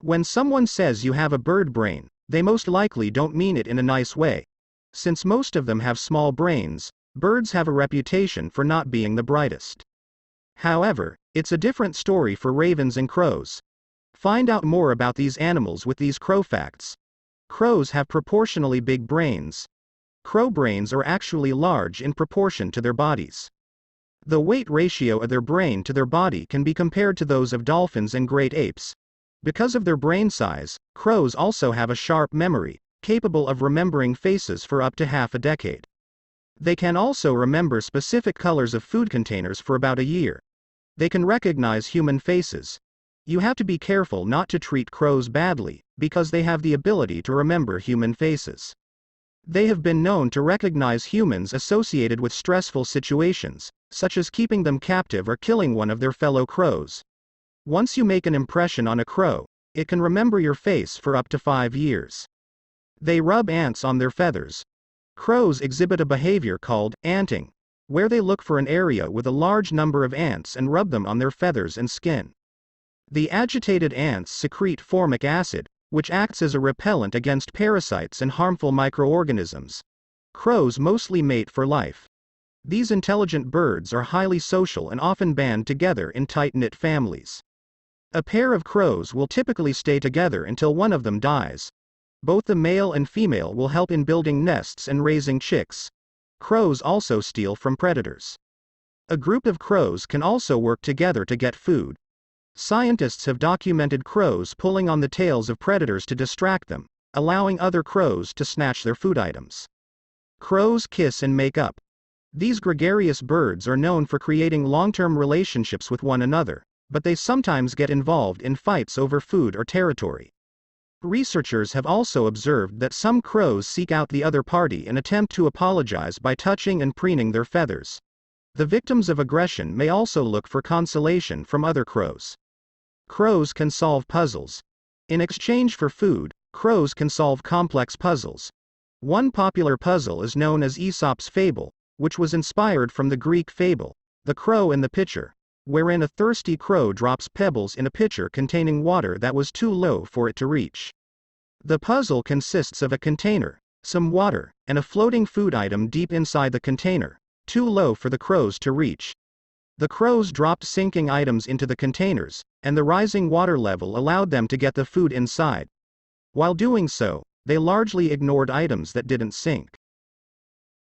When someone says you have a bird brain, they most likely don't mean it in a nice way. Since most of them have small brains, birds have a reputation for not being the brightest. However, it's a different story for ravens and crows. Find out more about these animals with these crow facts. Crows have proportionally big brains. Crow brains are actually large in proportion to their bodies. The weight ratio of their brain to their body can be compared to those of dolphins and great apes. Because of their brain size, crows also have a sharp memory, capable of remembering faces for up to half a decade. They can also remember specific colors of food containers for about a year. They can recognize human faces. You have to be careful not to treat crows badly, because they have the ability to remember human faces. They have been known to recognize humans associated with stressful situations, such as keeping them captive or killing one of their fellow crows. Once you make an impression on a crow, it can remember your face for up to 5 years. They rub ants on their feathers. Crows exhibit a behavior called anting, where they look for an area with a large number of ants and rub them on their feathers and skin. The agitated ants secrete formic acid, which acts as a repellent against parasites and harmful microorganisms. Crows mostly mate for life. These intelligent birds are highly social and often band together in tight-knit families. A pair of crows will typically stay together until one of them dies. Both the male and female will help in building nests and raising chicks. Crows also steal from predators. A group of crows can also work together to get food. Scientists have documented crows pulling on the tails of predators to distract them, allowing other crows to snatch their food items. Crows kiss and make up. These gregarious birds are known for creating long-term relationships with one another, but they sometimes get involved in fights over food or territory. Researchers have also observed that some crows seek out the other party and attempt to apologize by touching and preening their feathers. The victims of aggression may also look for consolation from other crows. Crows can solve puzzles. In exchange for food, crows can solve complex puzzles. One popular puzzle is known as Aesop's Fable, which was inspired from the Greek fable, The Crow and the Pitcher, wherein a thirsty crow drops pebbles in a pitcher containing water that was too low for it to reach. The puzzle consists of a container, some water, and a floating food item deep inside the container, too low for the crows to reach. The crows dropped sinking items into the containers, and the rising water level allowed them to get the food inside. While doing so, they largely ignored items that didn't sink.